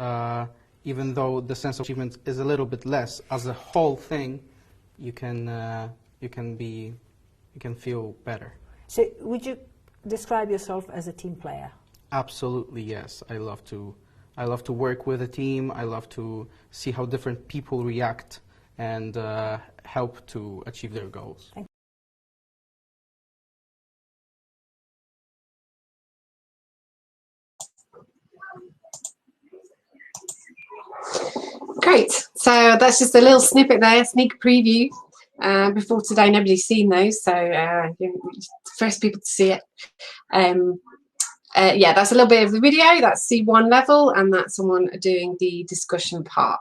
even though the sense of achievement is a little bit less, as a whole thing, you can feel better. So would you describe yourself as a team player? Absolutely, yes. I love to work with a team. I love to see how different people react and help to achieve their goals. Great. So that's just a little snippet there, sneak preview. Before today, nobody's seen those, so you're the first people to see it. yeah, that's a little bit of the video. That's C1 level, and that's someone doing the discussion part.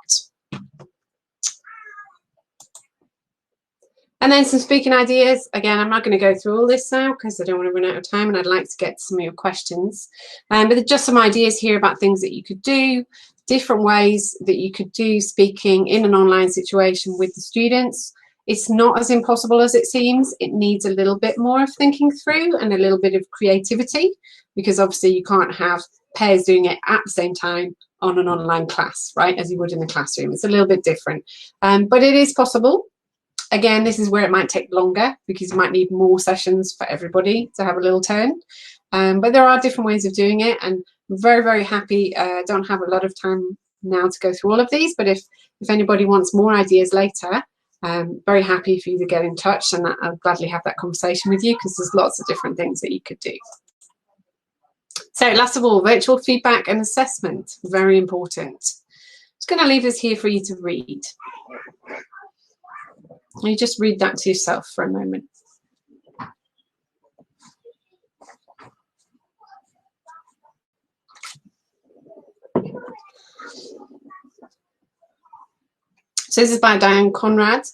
And then some speaking ideas. Again, I'm not going to go through all this now because I don't want to run out of time, and I'd like to get to some of your questions. But just some ideas here about things that you could do, different ways that you could do speaking in an online situation with the students. It's not as impossible as it seems. It needs a little bit more of thinking through and a little bit of creativity, because obviously you can't have pairs doing it at the same time on an online class, right, as you would in the classroom. It's a little bit different, but it is possible. Again, this is where it might take longer because you might need more sessions for everybody to have a little turn. But there are different ways of doing it, and I'm very, very happy. Don't have a lot of time now to go through all of these, but if anybody wants more ideas later, very happy for you to get in touch, and I'll gladly have that conversation with you because there's lots of different things that you could do. So last of all, virtual feedback and assessment, very important. I'm just going to leave this here for you to read. You just read that to yourself for a moment. So this is by Diane Conrad.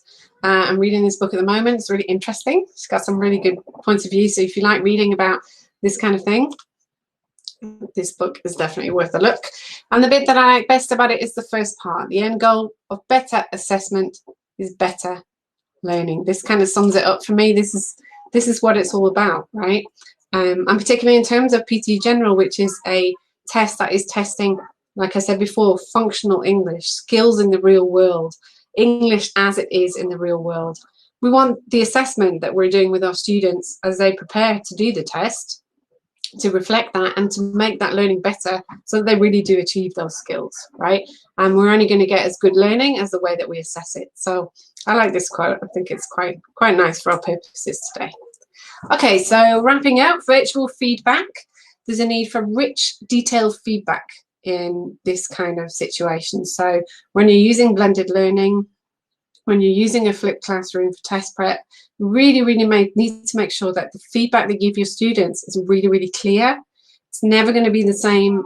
I'm reading this book at the moment. It's really interesting. She's got some really good points of view. So if you like reading about this kind of thing, this book is definitely worth a look. And the bit that I like best about it is the first part. The end goal of better assessment is better learning. This kind of sums it up for me. This is what it's all about, right? And particularly in terms of PTE General, which is a test that is testing, like I said before, functional English, skills in the real world, English as it is in the real world. We want the assessment that we're doing with our students as they prepare to do the test to reflect that and to make that learning better so that they really do achieve those skills, right? And we're only going to get as good learning as the way that we assess it. So I like this quote. I think it's quite nice for our purposes today. Okay, so wrapping up, virtual feedback. There's a need for rich, detailed feedback in this kind of situation. So when you're using blended learning, when you're using a flipped classroom for test prep, really need to make sure that the feedback that you give your students is really, really clear. It's never going to be the same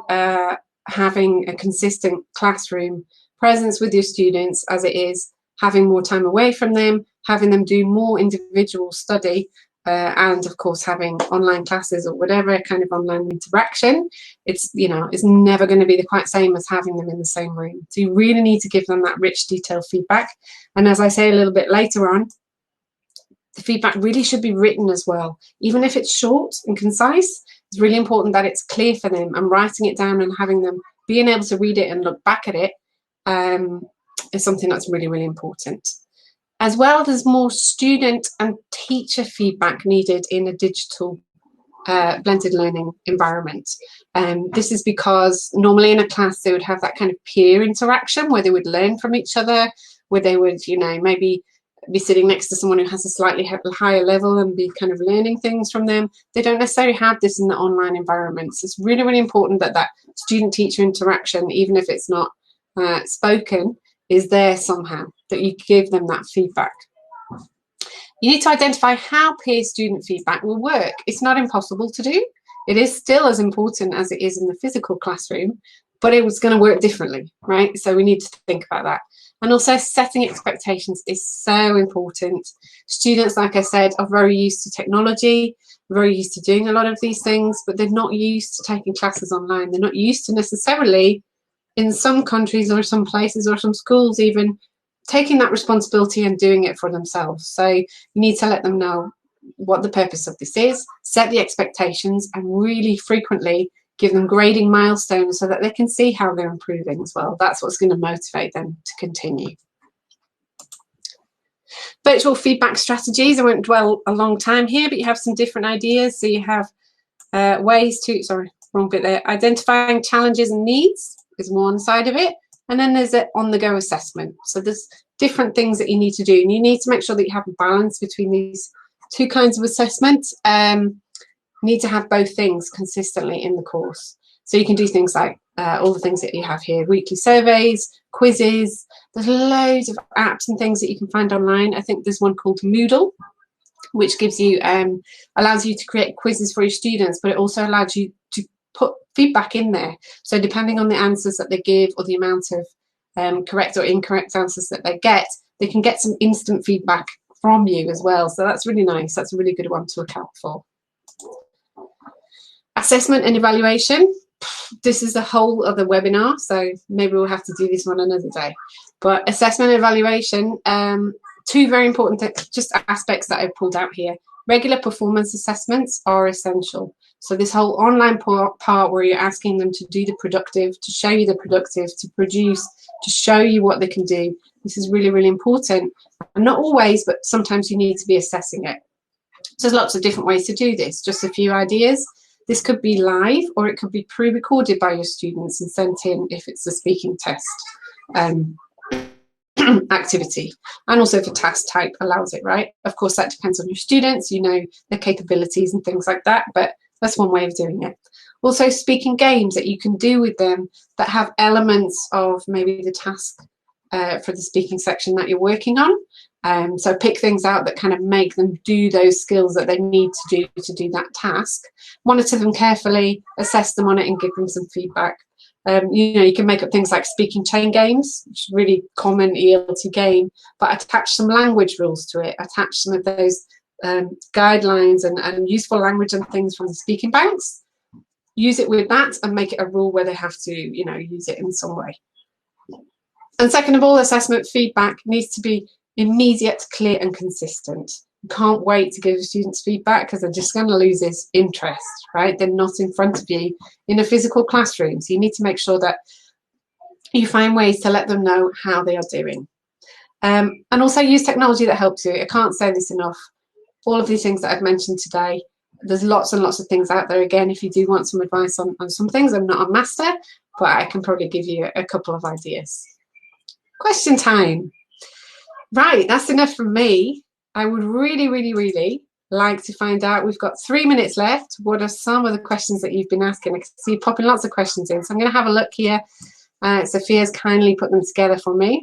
having a consistent classroom presence with your students as it is having more time away from them, having them do more individual study, and of course having online classes or whatever kind of online interaction. It's never going to be the quite same as having them in the same room. So you really need to give them that rich, detailed feedback. And as I say a little bit later on, the feedback really should be written as well. Even if it's short and concise, it's really important that it's clear for them, and writing it down and having them being able to read it and look back at it is something that's really, really important. As well, there's more student and teacher feedback needed in a digital blended learning environment. This is because normally in a class they would have that kind of peer interaction where they would learn from each other, where they would, maybe be sitting next to someone who has a slightly higher level and be kind of learning things from them. They don't necessarily have this in the online environment. So it's really, really important that that student-teacher interaction, even if it's not spoken, is there somehow, that you give them that feedback. You need to identify how peer-student feedback will work. It's not impossible to do. It is still as important as it is in the physical classroom, but it was going to work differently, right? So we need to think about that. And also setting expectations is so important. Students, like I said, are very used to technology, very used to doing a lot of these things, but they're not used to taking classes online. They're not used to necessarily, in some countries or some places or some schools even, taking that responsibility and doing it for themselves. So you need to let them know what the purpose of this is, set the expectations, and really frequently give them grading milestones so that they can see how they're improving as well. That's what's going to motivate them to continue. Virtual feedback strategies. I won't dwell a long time here, but you have some different ideas. So you have ways to, sorry, wrong bit there, identifying challenges and needs is one side of it. And then there's an on-the-go assessment. So there's different things that you need to do. And you need to make sure that you have a balance between these two kinds of assessment. You need to have both things consistently in the course. So you can do things like all the things that you have here, weekly surveys, quizzes. There's loads of apps and things that you can find online. I think there's one called Moodle, which gives you, allows you to create quizzes for your students, but it also allows you to feedback in there. So depending on the answers that they give or the amount of correct or incorrect answers that they can get some instant feedback from you as well. So that's really nice. That's a really good one to account for. Assessment and evaluation. This is a whole other webinar, so maybe we'll have to do this one another day. But assessment and evaluation, two very important just aspects that I've pulled out here. Regular performance assessments are essential. So this whole online part where you're asking them to do the productive, to show you the productive, to produce, to show you what they can do. This is really, really important. And not always, but sometimes you need to be assessing it. So there's lots of different ways to do this. Just a few ideas. This could be live, or it could be pre-recorded by your students and sent in if it's a speaking test activity. And also if a task type allows it, right? Of course, that depends on your students, you know, their capabilities and things like that, but that's one way of doing it. Also, speaking games that you can do with them that have elements of maybe the task for the speaking section that you're working on. So pick things out that kind of make them do those skills that they need to do that task. Monitor them carefully, assess them on it, and give them some feedback. You know, you can make up things like speaking chain games, which is a really common ELT game, but attach some language rules to it. Attach some of those guidelines and useful language and things from the speaking banks. Use it with that and make it a rule where they have to, you know, use it in some way. And second of all, assessment feedback needs to be immediate, clear and consistent. You can't wait to give students feedback because they're just going to lose this interest, right? They're not in front of you in a physical classroom. So you need to make sure that you find ways to let them know how they are doing. And also use technology that helps you. I can't say this enough. All of these things that I've mentioned today, there's lots and lots of things out there. Again, if you do want some advice on some things, I'm not a master, but I can probably give you a couple of ideas. Question time. Right, that's enough from me. I would really, really, really like to find out, we've got 3 minutes left. What are some of the questions that you've been asking? I can see you popping lots of questions in. So I'm going to have a look here. Sophia's kindly put them together for me.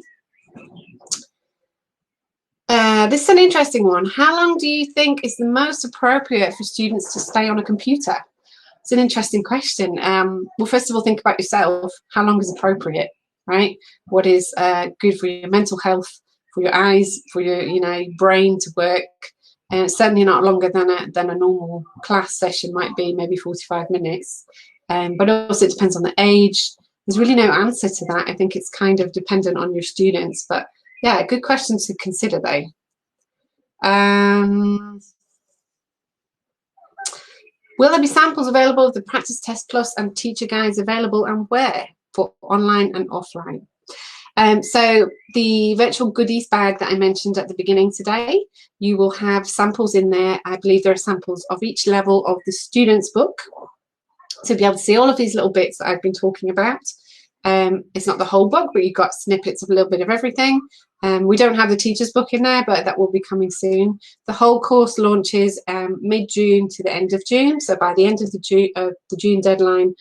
This is an interesting one. How long do you think is the most appropriate for students to stay on a computer? It's an interesting question. Well, first of all, think about yourself. How long is appropriate, right? What is good for your mental health, for your eyes, for your, you know, brain to work? And it's certainly not longer than a normal class session might be, maybe 45 minutes. But also it depends on the age. There's really no answer to that. I think it's kind of dependent on your students. But yeah, good question to consider though. Will there be samples available of the Practice Test Plus and teacher guides available, and where, for online and offline? So the virtual goodies bag that I mentioned at the beginning today, you will have samples in there. I believe there are samples of each level of the student's book to be able to see all of these little bits that I've been talking about. It's not the whole book, but you've got snippets of a little bit of everything. We don't have the teacher's book in there, but that will be coming soon. The whole course launches mid-June to the end of June. So by the end of the June deadline,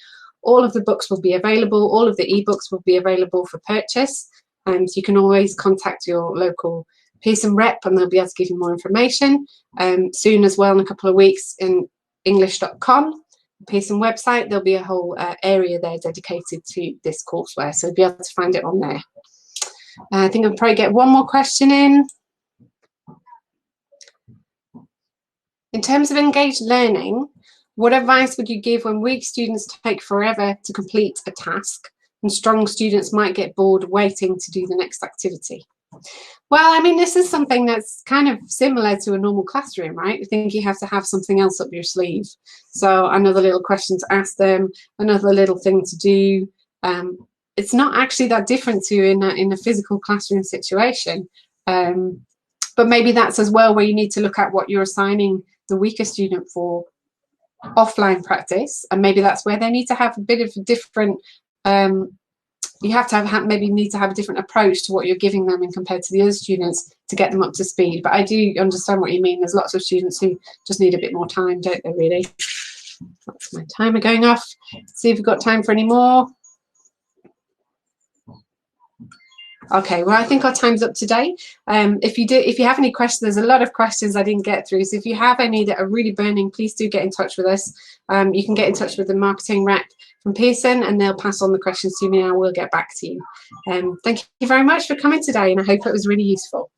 all of the books will be available. All of the ebooks will be available for purchase. So you can always contact your local Pearson rep and they'll be able to give you more information. Soon as well, in a couple of weeks, in English.com, Pearson website, there'll be a whole area there dedicated to this courseware. So you'll be able to find it on there. I think I'll probably get one more question in. In terms of engaged learning, what advice would you give when weak students take forever to complete a task and strong students might get bored waiting to do the next activity? Well, I mean, this is something that's kind of similar to a normal classroom, right? I think you have to have something else up your sleeve. So another little question to ask them, another little thing to do. It's not actually that different to in a physical classroom situation. But maybe that's as well where you need to look at what you're assigning the weaker student for offline practice. And maybe that's where they need to have a bit of a different, you have to have maybe need to have a different approach to what you're giving them and compared to the other students to get them up to speed. But I do understand what you mean. There's lots of students who just need a bit more time, don't they, really? That's my timer going off. Let's see if we've got time for any more. Okay, well, I think our time's up today. If you have any questions, there's a lot of questions I didn't get through. So if you have any that are really burning, please do get in touch with us. You can get in touch with the marketing rep from Pearson, and they'll pass on the questions to me and I will get back to you. Thank you very much for coming today, and I hope it was really useful.